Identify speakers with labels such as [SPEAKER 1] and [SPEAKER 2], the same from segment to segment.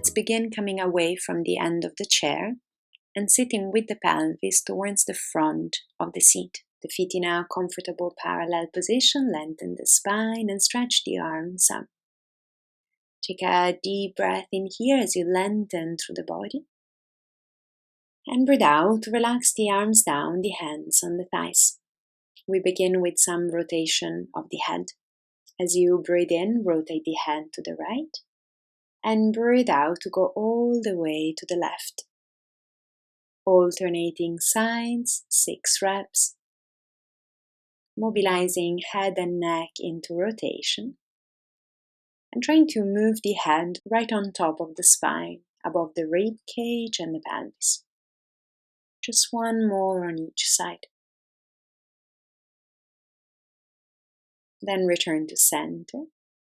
[SPEAKER 1] Let's begin coming away from the end of the chair and sitting with the pelvis towards the front of the seat. The feet in a comfortable parallel position, lengthen the spine and stretch the arms up. Take a deep breath in here as you lengthen through the body. And breathe out, relax the arms down, the hands on the thighs. We begin with some rotation of the head. As you breathe in, rotate the head to the right. And breathe out to go all the way to the left. Alternating sides, 6 reps. Mobilizing head and neck into rotation. And trying to move the head right on top of the spine, above the rib cage and the pelvis. Just one more on each side. Then return to center.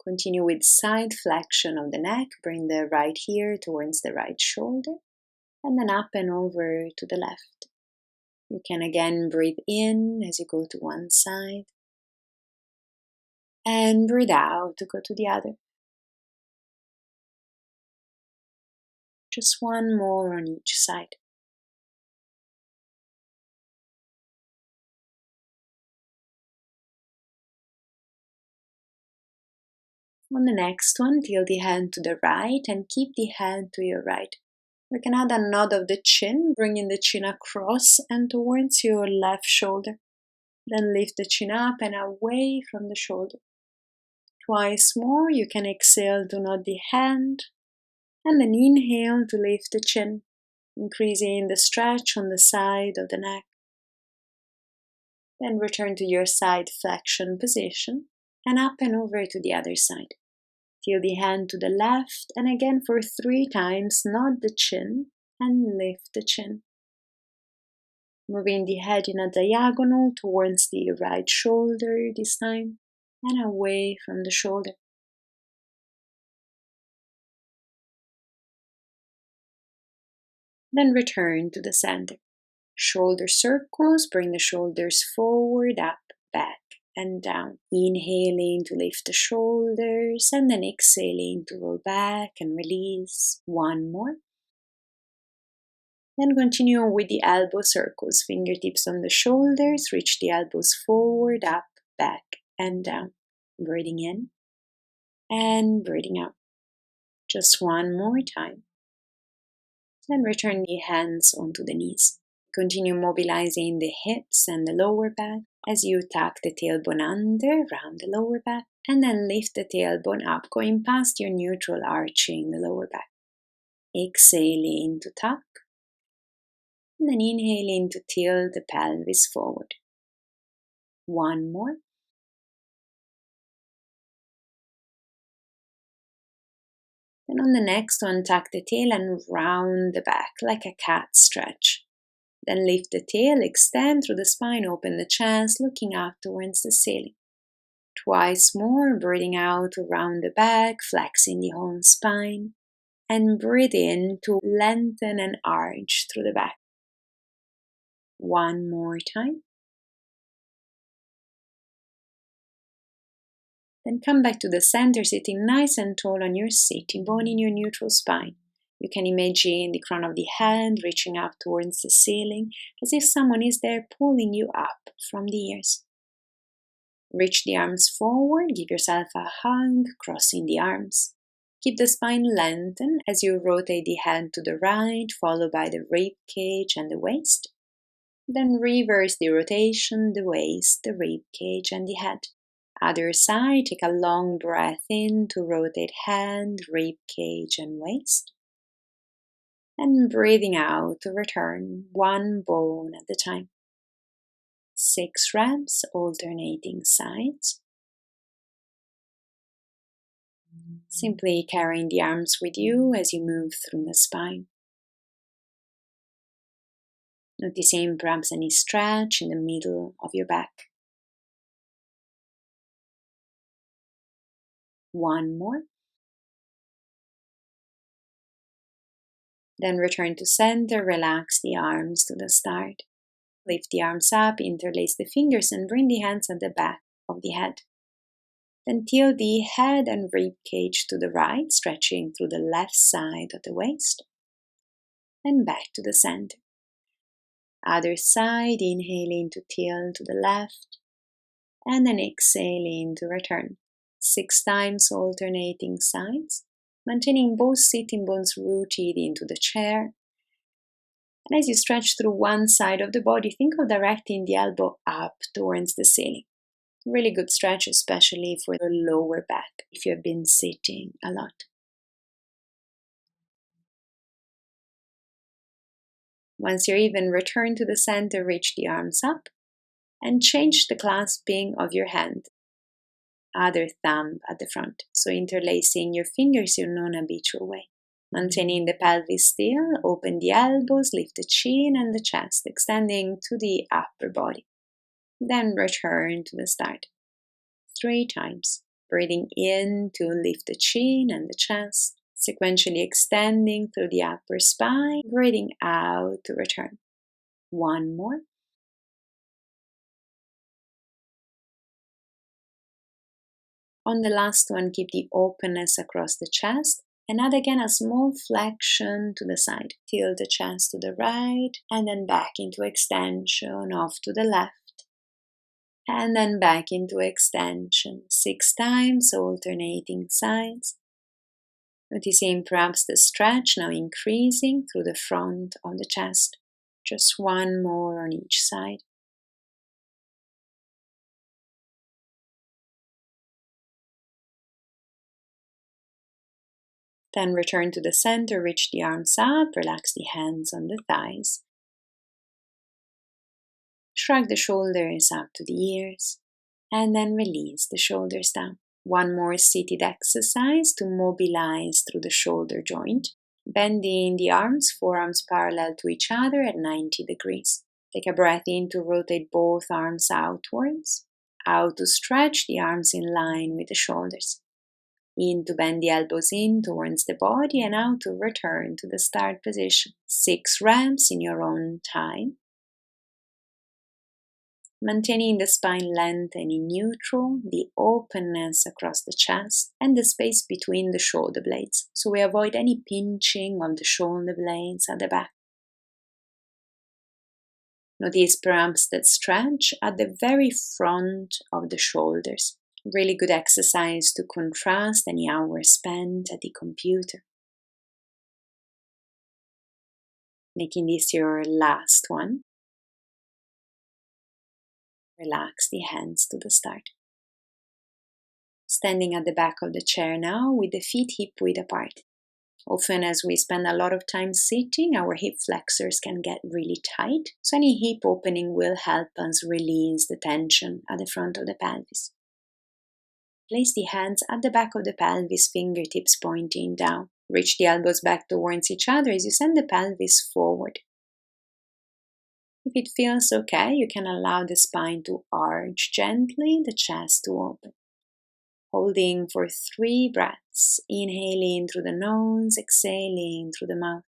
[SPEAKER 1] Continue with side flexion of the neck. Bring the right ear towards the right shoulder. And then up and over to the left. You can again breathe in as you go to one side. And breathe out to go to the other. Just one more on each side. On the next one, tilt the head to the right and keep the head to your right. We can add a nod of the chin, bringing the chin across and towards your left shoulder. Then lift the chin up and away from the shoulder. Twice more, you can exhale to nod the hand, and then inhale to lift the chin, increasing the stretch on the side of the neck. Then return to your side flexion position, and up and over to the other side. Tilt the hand to the left, and again for 3 times, nod the chin and lift the chin. Moving the head in a diagonal towards the right shoulder this time, and away from the shoulder. Then return to the center. Shoulder circles, bring the shoulders forward, up, back, and down. Inhaling to lift the shoulders and then exhaling to roll back and release. One more. Then continue with the elbow circles. Fingertips on the shoulders, reach the elbows forward, up, back, and down. Breathing in and breathing out. Just one more time. Then return the hands onto the knees. Continue mobilizing the hips and the lower back as you tuck the tailbone under, round the lower back, and then lift the tailbone up, going past your neutral, arching the lower back. Exhaling to tuck, and then inhaling to tilt the pelvis forward. One more. Then on the next one, tuck the tail and round the back like a cat stretch. Then lift the tail, extend through the spine, open the chest, looking up towards the ceiling. Twice more, breathing out to round the back, flexing the whole spine. And breathe in to lengthen and arch through the back. One more time. Then come back to the center, sitting nice and tall on your sitting bone in your neutral spine. You can imagine the crown of the head reaching up towards the ceiling, as if someone is there pulling you up from the ears. Reach the arms forward, give yourself a hug, crossing the arms. Keep the spine lengthened as you rotate the head to the right, followed by the rib cage and the waist. Then reverse the rotation, the waist, the rib cage, and the head. Other side, take a long breath in to rotate head, rib cage, and waist. And breathing out to return one bone at a time. 6 reps, alternating sides. Simply carrying the arms with you as you move through the spine. Noticing perhaps any stretch in the middle of your back. One more. Then return to center, relax the arms to the start. Lift the arms up, interlace the fingers, and bring the hands at the back of the head. Then tilt the head and rib cage to the right, stretching through the left side of the waist. And back to the center. Other side, inhaling to tilt to the left. And then exhaling to return. 6 times alternating sides, maintaining both sitting bones rooted into the chair. And as you stretch through one side of the body, think of directing the elbow up towards the ceiling. Really good stretch, especially for the lower back, if you have been sitting a lot. Once you're even, return to the center, reach the arms up, and change the clasping of your hand. Other thumb at the front, so interlacing your fingers your non-habitual way. Maintaining the pelvis still, open the elbows, lift the chin and the chest, extending to the upper body. Then return to the start. 3 times. Breathing in to lift the chin and the chest, sequentially extending through the upper spine, breathing out to return. 1 more. On the last one, keep the openness across the chest and add again a small flexion to the side. Tilt the chest to the right and then back into extension, off to the left. And then back into extension 6 times, alternating sides. Noticing perhaps the stretch now increasing through the front of the chest. Just 1 more on each side. Then return to the center, reach the arms up, relax the hands on the thighs. Shrug the shoulders up to the ears, and then release the shoulders down. 1 more seated exercise to mobilize through the shoulder joint, bending the arms, forearms parallel to each other at 90 degrees. Take a breath in to rotate both arms outwards, out to stretch the arms in line with the shoulders. In to bend the elbows in towards the body and out to return to the start position. 6 reps in your own time. Maintaining the spine length and in neutral, the openness across the chest and the space between the shoulder blades, so we avoid any pinching of the shoulder blades at the back. Notice perhaps that stretch at the very front of the shoulders. Really good exercise to contrast any hours spent at the computer. Making this your last one. Relax the hands to the start. Standing at the back of the chair now with the feet hip-width apart. Often as we spend a lot of time sitting, our hip flexors can get really tight, so any hip opening will help us release the tension at the front of the pelvis. Place the hands at the back of the pelvis, fingertips pointing down. Reach the elbows back towards each other as you send the pelvis forward. If it feels okay, you can allow the spine to arch gently, the chest to open. Holding for 3 breaths, inhaling through the nose, exhaling through the mouth.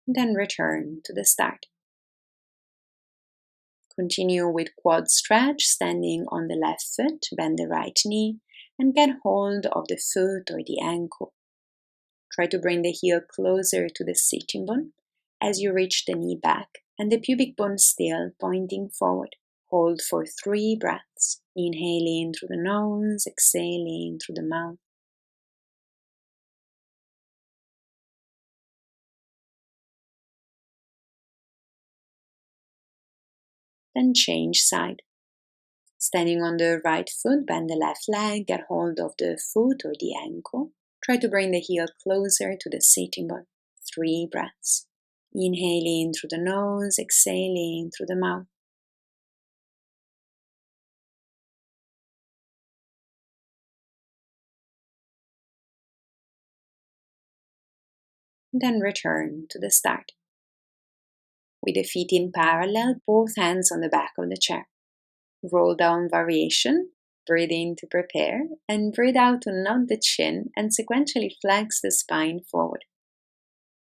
[SPEAKER 1] Then return to the start. Continue with quad stretch, standing on the left foot, bend the right knee, and get hold of the foot or the ankle. Try to bring the heel closer to the sitting bone as you reach the knee back and the pubic bone still pointing forward. Hold for 3 breaths, inhaling through the nose, exhaling through the mouth. Then change side. Standing on the right foot, bend the left leg, get hold of the foot or the ankle. Try to bring the heel closer to the sitting bone. 3 breaths. Inhaling through the nose, exhaling through the mouth. Then return to the start. With the feet in parallel, both hands on the back of the chair. Roll down variation, breathe in to prepare, and breathe out to nod the chin and sequentially flex the spine forward.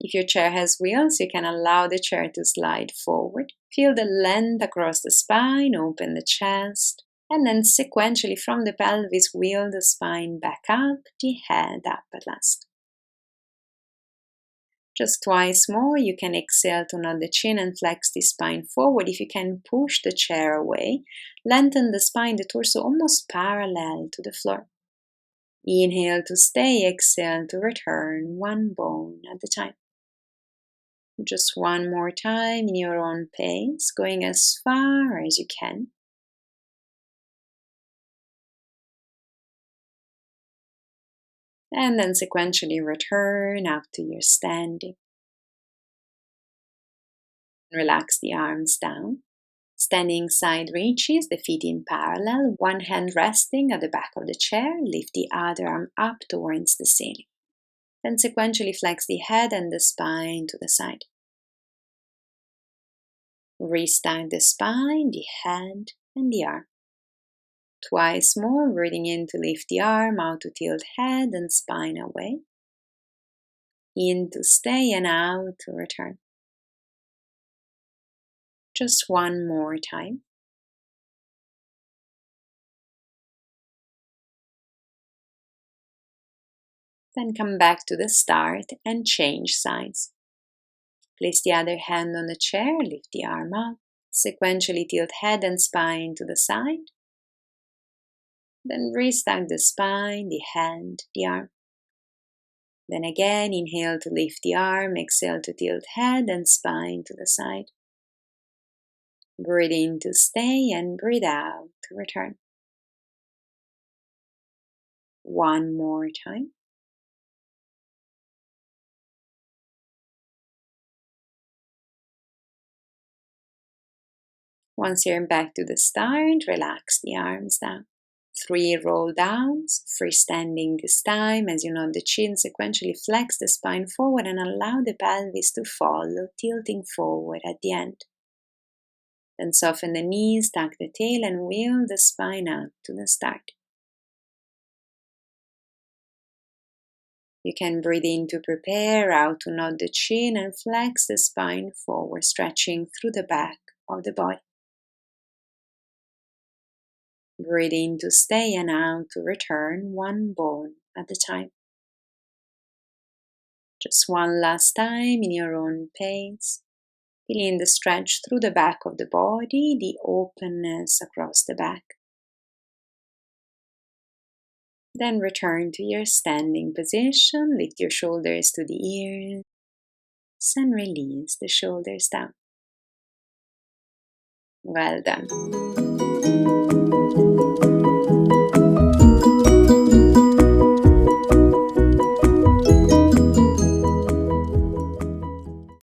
[SPEAKER 1] If your chair has wheels, you can allow the chair to slide forward. Feel the length across the spine, open the chest, and then sequentially from the pelvis, wheel the spine back up, the head up at last. Just twice more, you can exhale to nod the chin and flex the spine forward. If you can, push the chair away. Lengthen the spine, the torso almost parallel to the floor. Inhale to stay, exhale to return, one bone at a time. Just one more time in your own pace, going as far as you can. And then sequentially return up to your standing. Relax the arms down. Standing side reaches, the feet in parallel, one hand resting at the back of the chair, lift the other arm up towards the ceiling. Then sequentially flex the head and the spine to the side. Restack the spine, the head, and the arm. Twice more, breathing in to lift the arm, out to tilt head and spine away. In to stay and out to return. Just one more time. Then come back to the start and change sides. Place the other hand on the chair, lift the arm up, sequentially tilt head and spine to the side. Then restack the spine, the hand, the arm. Then again, inhale to lift the arm, exhale to tilt head and spine to the side. Breathe in to stay and breathe out to return. One more time. Once you're back to the start, relax the arms down. 3 roll downs, freestanding this time. As you nod the chin, sequentially flex the spine forward and allow the pelvis to follow, tilting forward at the end. Then soften the knees, tuck the tail, and wheel the spine out to the start. You can breathe in to prepare, out to nod the chin and flex the spine forward, stretching through the back of the body. Breathe in to stay and out to return, one bone at a time. Just one last time in your own pace. Feeling the stretch through the back of the body, the openness across the back. Then return to your standing position. Lift your shoulders to the ears and release the shoulders down. Well done.